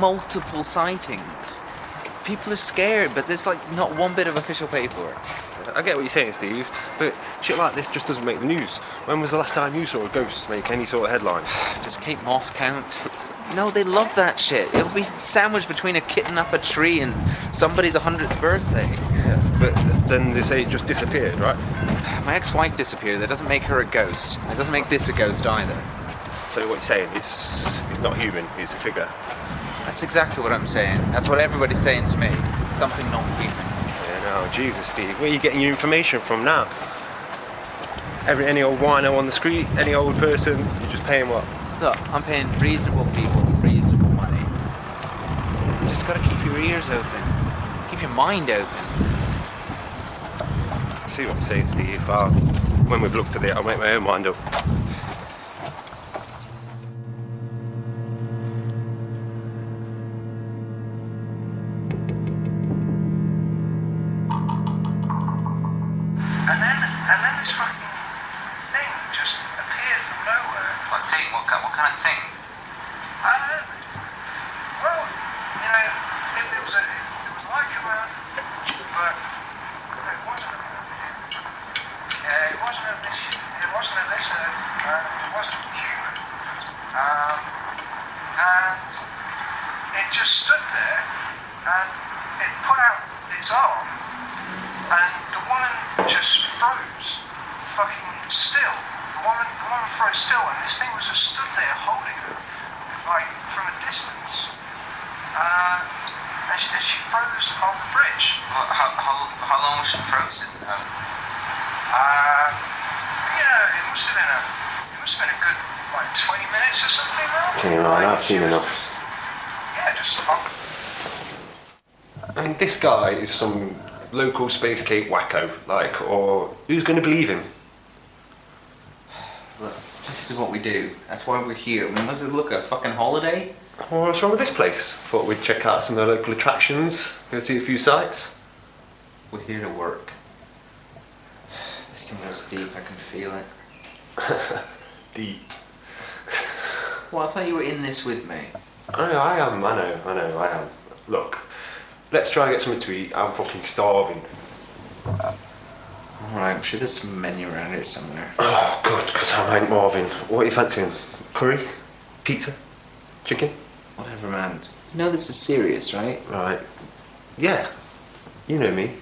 multiple sightings. People are scared, but there's like not one bit of official paperwork. I get what you're saying, Steve, but shit like this just doesn't make the news. When was the last time you saw a ghost make any sort of headline? Does Kate Moss count? No, they love that shit. It'll be sandwiched between a kitten up a tree and somebody's 100th birthday. Yeah, but then they say it just disappeared, right? My ex-wife disappeared. That doesn't make her a ghost. It doesn't make this a ghost either. So what you're saying, it's not human, it's a figure. That's exactly what I'm saying. That's what everybody's saying to me. Something not human. Yeah, no, Jesus, Steve, where are you getting your information from now? Any old wino on the street, any old person, you're just paying what? Look, I'm paying reasonable people reasonable money. You just gotta keep your ears open. Keep your mind open. I see what you're saying, Steve. When we've looked at it, I'll make my own mind up. And then this fucking thing just appeared from nowhere. What thing? What kind of thing? Well, you know, it was like a man, but it wasn't. It wasn't of this earth. It wasn't human. And it just stood there, and it put out its arm, and the woman just froze, fucking still. The woman froze still, and this thing was just stood there holding her, like from a distance. And she froze on the bridge. How long was she frozen? You know, it must have been a good like 20 minutes or something. Okay, right, I've seen enough. Yeah, just. I mean, this guy is some local Space Cape wacko, or who's going to believe him? Look, this is what we do. That's why we're here. I mean, does it look a fucking holiday? Well, what's wrong with this place? Thought we'd check out some of the local attractions, go see a few sights. We're here to work. This thing goes deep, I can feel it. Deep. Well, I thought you were in this with me. I am. Look, let's try and get something to eat. I'm fucking starving. Alright, I'm sure there's some menu around here somewhere. Oh, good, because I ain't Marvin. What are you fancying? Curry? Pizza? Chicken? Whatever, man. You know this is serious, right? Right. Yeah. You know me.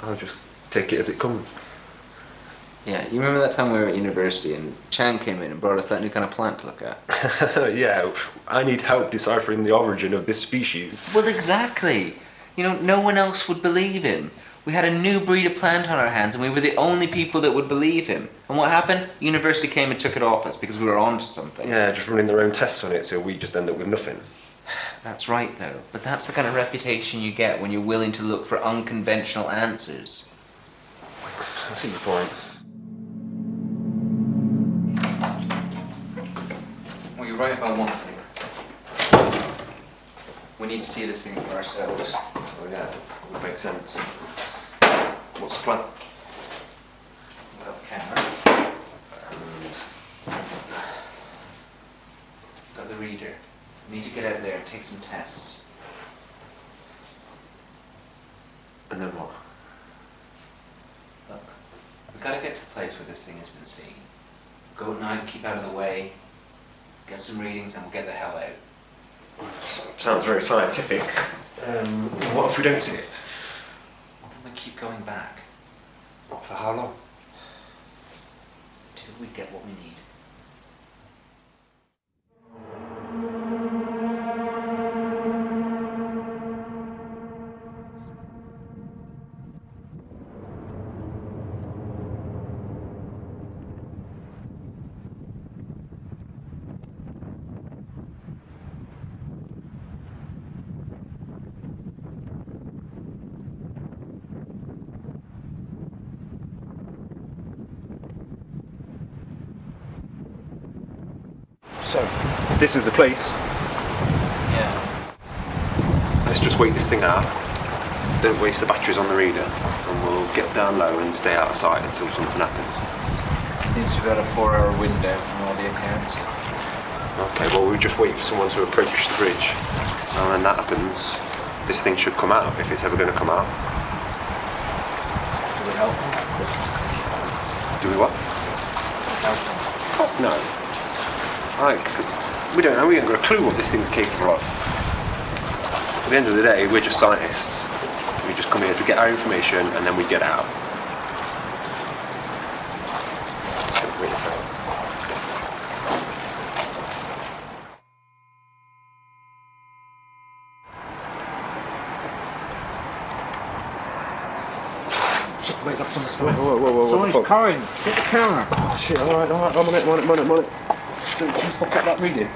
I'll just take it as it comes. Yeah, you remember that time we were at university and Chan came in and brought us that new kind of plant to look at? Yeah, I need help deciphering the origin of this species. Well, exactly. You know, no one else would believe him. We had a new breed of plant on our hands and we were the only people that would believe him. And what happened? University came and took it off us because we were onto something. Yeah, just running their own tests on it, so we just end up with nothing. That's right, though. But that's the kind of reputation you get when you're willing to look for unconventional answers. I see your point. Well, you're right about one thing. We need to see this thing for ourselves. Oh yeah, would make sense. What's the plan? We've got the camera. And Got the reader. We need to get out there and take some tests. then what? Look, we've got to get to the place where this thing has been seen. Go at night, keep out of the way, get some readings, and we'll get the hell out. Sounds very scientific. What if we don't see it? Well, then we keep going back. What, for how long? Till we get what we need. So, this is the place. Yeah. Let's just wait this thing out. Don't waste the batteries on the reader. And we'll get down low and stay out of sight until something happens. Seems we've got a 4-hour window from all the accounts. Okay, well, we'll just wait for someone to approach the bridge. And when that happens, this thing should come out, if it's ever going to come out. Do we help them? Do we what? Help them. Fuck no. We don't know, we haven't got a clue what this thing's capable of. At the end of the day, we're just scientists. We just come here to get our information and then we get out. Wait a second. Wake up someone's Whoa. Someone's coming. Get the camera. Oh, shit, alright, I'm on it. Don't just fuck up that reading.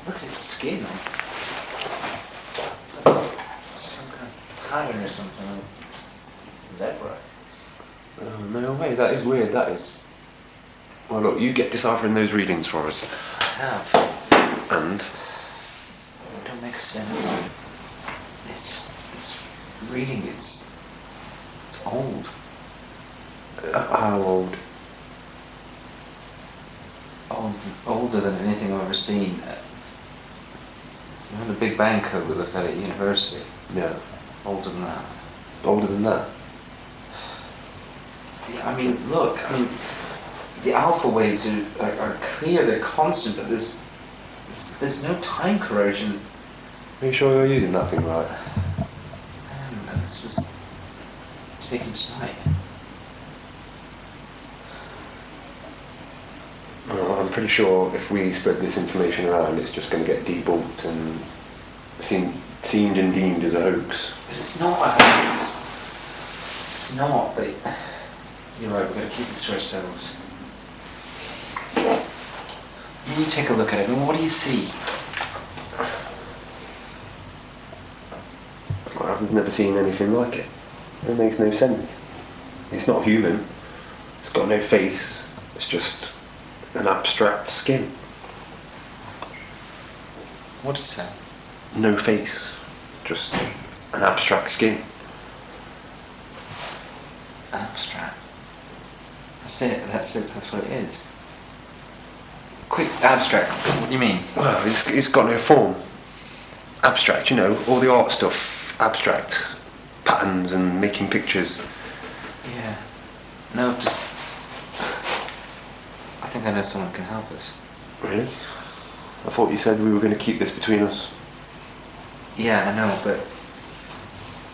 Look at its skin. Some kind of pattern or something. Like zebra. Oh, no way, that is weird, that is. Well, look, you get deciphering those readings for us. I have. And? It don't make sense. It's reading, it's old. How old? Older than anything I've ever seen. You know the Big Bang code we looked at university? Yeah. Older than that. Older than that? Yeah, I mean, look, the alpha waves are clear, they're constant, but there's no time corrosion. Are you sure you're using that thing right? I don't know, this was taken tonight. Well, I'm pretty sure if we spread this information around, it's just going to get debunked and seen and deemed as a hoax. But it's not a hoax. It's not, but you're right, we've got to keep this to ourselves. You take a look at it, what do you see? I've never seen anything like it. It makes no sense. It's not human. It's got no face. It's just an abstract skin. What is that? No face. Just an abstract skin. Abstract. That's it, that's what it is. Quick, abstract, what do you mean? Well, it's got no form. Abstract, you know, all the art stuff, abstract. Patterns and making pictures. Yeah. No, just... I think I know someone can help us. Really? I thought you said we were going to keep this between us. Yeah, I know, but...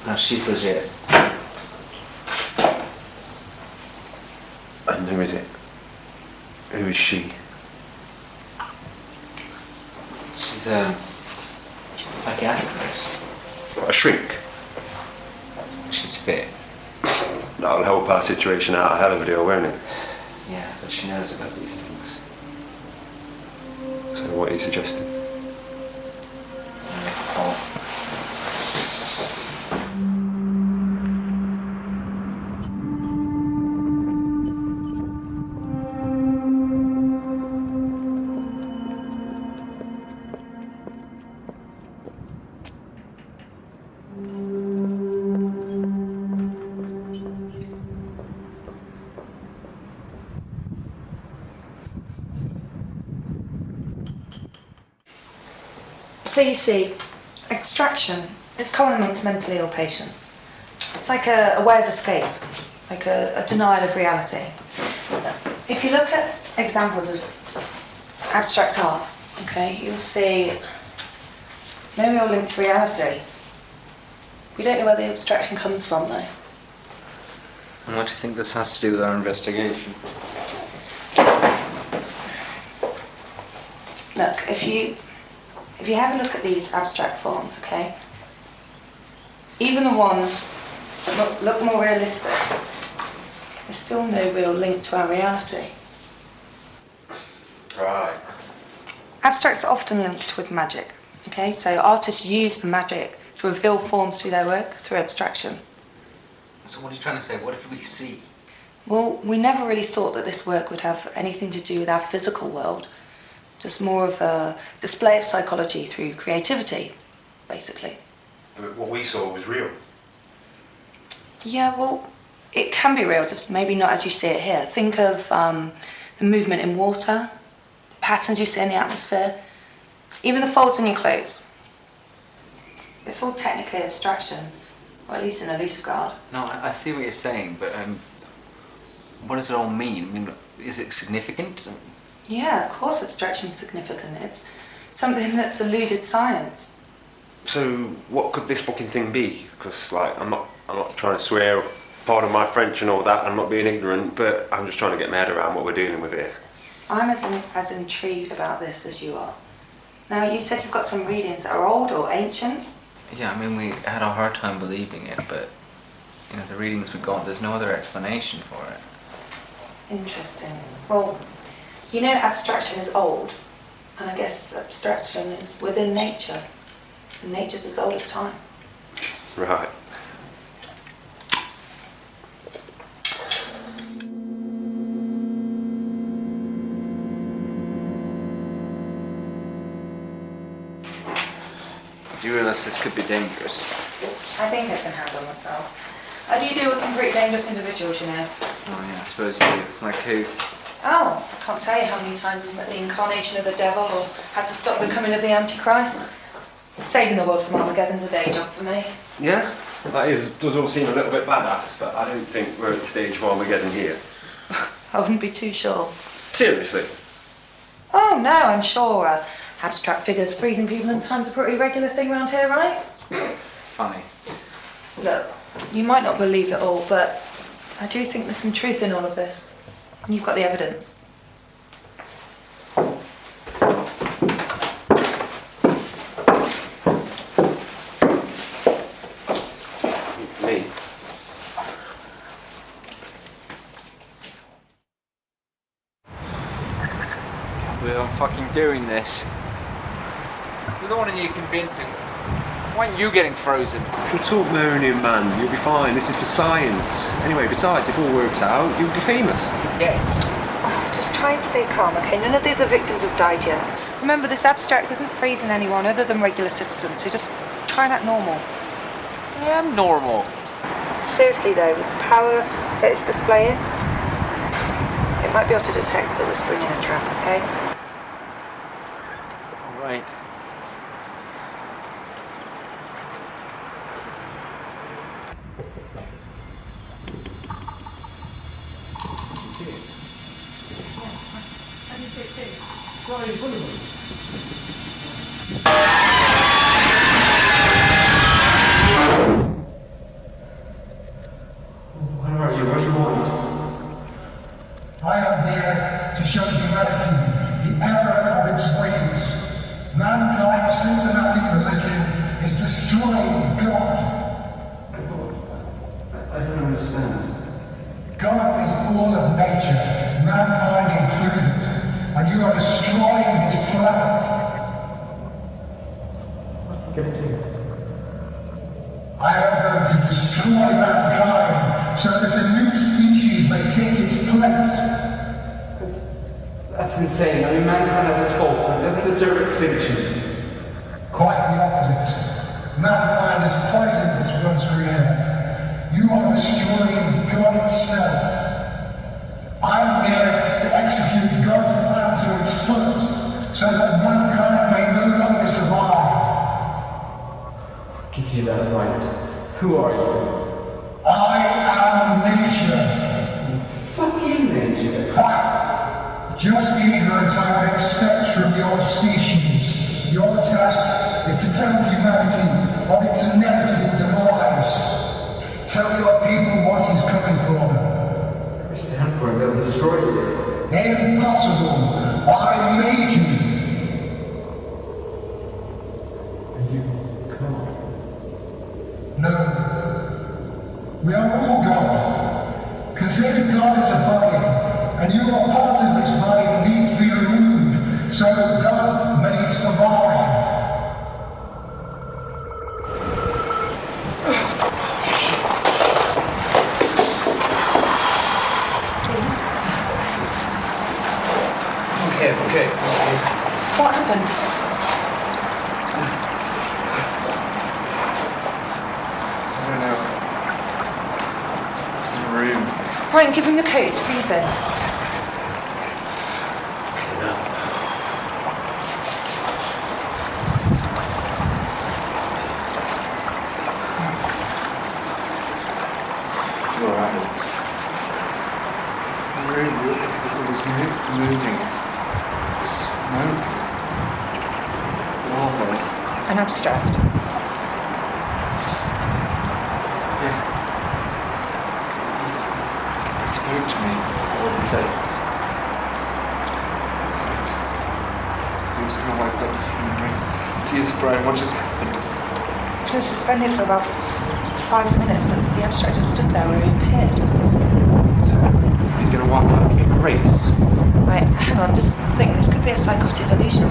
No, she's legit. And who is it? Who is she? She's a psychiatric nurse. What, a shrink? She's fit. That'll help our situation out a hell of a deal, won't it? Yeah, but she knows about these things. So what are you suggesting? Oh. So you see, extraction is common amongst mentally ill patients. It's like a way of escape, like a denial of reality. If you look at examples of abstract art, okay, you'll see maybe all linked to reality. We don't know where the abstraction comes from though. And what do you think this has to do with our investigation? Look, if you have a look at these abstract forms, okay, even the ones that look more realistic, there's still no real link to our reality. Right. Abstracts are often linked with magic, okay, so artists use the magic to reveal forms through their work through abstraction. So what are you trying to say? What did we see? Well, we never really thought that this work would have anything to do with our physical world, just more of a display of psychology through creativity, basically. But what we saw was real. Yeah, well, it can be real, just maybe not as you see it here. Think of the movement in water, the patterns you see in the atmosphere, even the folds in your clothes. It's all technically abstraction, or at least in a loose regard. No, I see what you're saying, but what does it all mean? I mean, is it significant? Yeah, of course abstraction's significant. It's something that's eluded science. So what could this fucking thing be? Because like I'm not trying to swear, pardon my French and all that. I'm not being ignorant, but I'm just trying to get my head around what we're dealing with here. I'm as intrigued about this as you are. Now, you said you've got some readings that are old or ancient. Yeah, I mean, we had a hard time believing it, but you know, the readings we got, there's no other explanation for it. Interesting. Well, you know abstraction is old, and I guess abstraction is within nature, and nature's as old as time. Right. Do you realise this could be dangerous? I think I can handle myself. I do deal with some pretty dangerous individuals, you know. Oh yeah, I suppose you do. Like who? Oh, I can't tell you how many times I've met the incarnation of the devil or had to stop the coming of the Antichrist. Saving the world from Armageddon's a day job for me. Yeah, does all seem a little bit badass, but I don't think we're at the stage of Armageddon here. I wouldn't be too sure. Seriously? Oh no, I'm sure abstract figures freezing people in time's a pretty regular thing around here, right? Funny. Look, you might not believe it all, but I do think there's some truth in all of this. And you've got the evidence. Me? Can't believe I'm fucking doing this. You're the one you convincing. Why aren't you getting frozen? Shut up, moaning man. You'll be fine. This is for science. Anyway, besides, if all works out, you'll be famous. Yeah. Oh, just try and stay calm, okay? None of the other victims have died yet. Remember, this abstract isn't freezing anyone other than regular citizens, so just try and act normal. I am normal. Seriously though, with the power that it's displaying, it might be able to detect that we're springing a trap, okay? Alright. Where are you? What do you want? I am here to show humanity the error of its ways. Mankind's systematic religion is destroying God. I don't understand. God is all of nature, mankind included, and you are destroying his planet. What are you going to do? I am going to destroy mankind so that a new species may take its place. That's insane. I mean, mankind has a fault. It doesn't deserve extinction. Quite the opposite. Mankind is poisonous once we have. You are destroying God itself. I am here to execute God's plan to its fullest, so that mankind may no longer survive. I can see that right. Who are you? I am nature. Fuck you, nature. Ha! Just the ignorance I would expect from your species. Your task is to tell humanity of its inevitable demise. Tell your people what is coming for them. Stand for it, they'll destroy you. Impossible. I made you. We are all God. Consider God as a body, and you are part of this body that needs to be removed so that God may survive. Okay. What happened? I don't know. It's in a room. Brian, give him the coat, it's freezing. Alright. The room, it was moving. Smoke. Lava. An abstract. Yes. He spoke to me. What did he say? He was going to wipe out the human race. Jesus, Brian, what just happened? He was suspended for about 5 minutes, but the abstract just stood there where he appeared. He's going to wipe out the human race. Right, hang on, just think, this could be a psychotic delusion.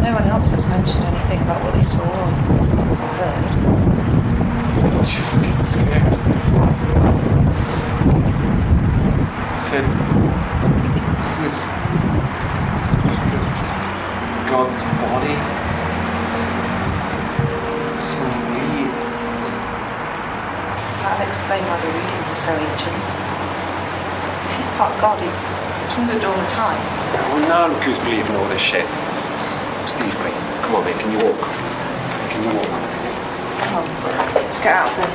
No one else has mentioned anything about what they saw or heard. Aren't you fucking scared? He said he was part of God's body. So we... That'll explain why the readings are so ancient. If he's part God, it's from the dawn of time. Well, now look who's believing all this shit. Steve, mate, come on, mate, can you walk? Can you walk? Come on, let's get out then.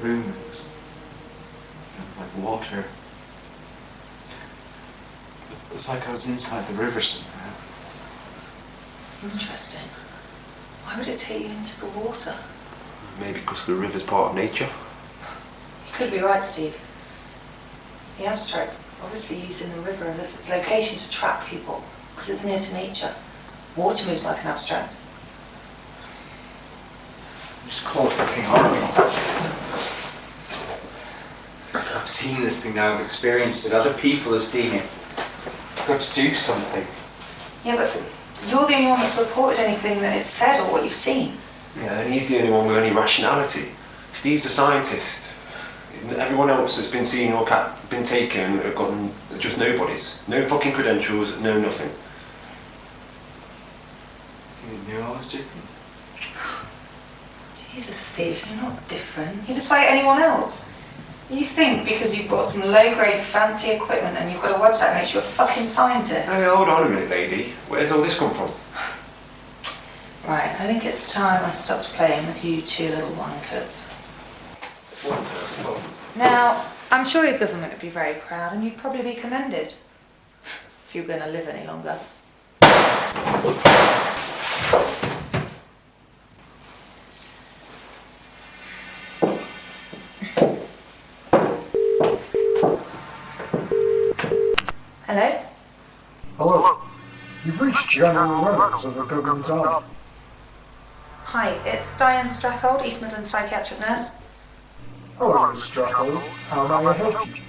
Room was like water. It was like I was inside the river somehow. Interesting. Why would it take you into the water? Maybe because the river's part of nature. You could be right, Steve. The abstract's obviously using the river as its location to trap people, because it's near to nature. Water moves like an abstract. Just call a fucking army. I've seen this thing now, I've experienced it, other people have seen it. I've got to do something. Yeah, but you're the only one that's reported anything that it's said or what you've seen. Yeah, and he's the only one with any rationality. Steve's a scientist. Everyone else that's been seen or been taken have gotten just nobodies. No fucking credentials, no nothing. You knew I was different. Jesus, Steve, you're not different. You're just like anyone else. You think because you've got some low-grade fancy equipment and you've got a website makes you a fucking scientist. Hey, hold on a minute, lady. Where's all this come from? Right, I think it's time I stopped playing with you two little wankers. What the fuck? Now, I'm sure your government would be very proud and you'd probably be commended if you were going to live any longer. Hello? Hello. You've reached General Reynolds of the Government Army. Hi, it's Diane Strathold, East Midlands psychiatric nurse. Hello, Miss Strathold. How may I help you?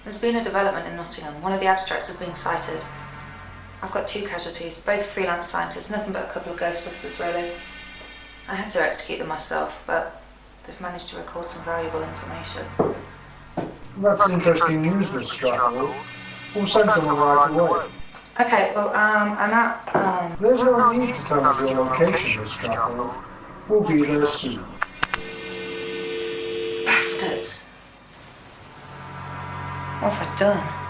There's been a development in Nottingham. One of the abstracts has been sighted. I've got 2 casualties, both freelance scientists, nothing but a couple of ghostbusters really. I had to execute them myself, but they've managed to record some valuable information. That's interesting news, Miss Strathold. We'll send someone right away. Okay, well, I'm at, There's no need to tell us your location, Miss Strathold. We'll be there soon. bastards. What have I done?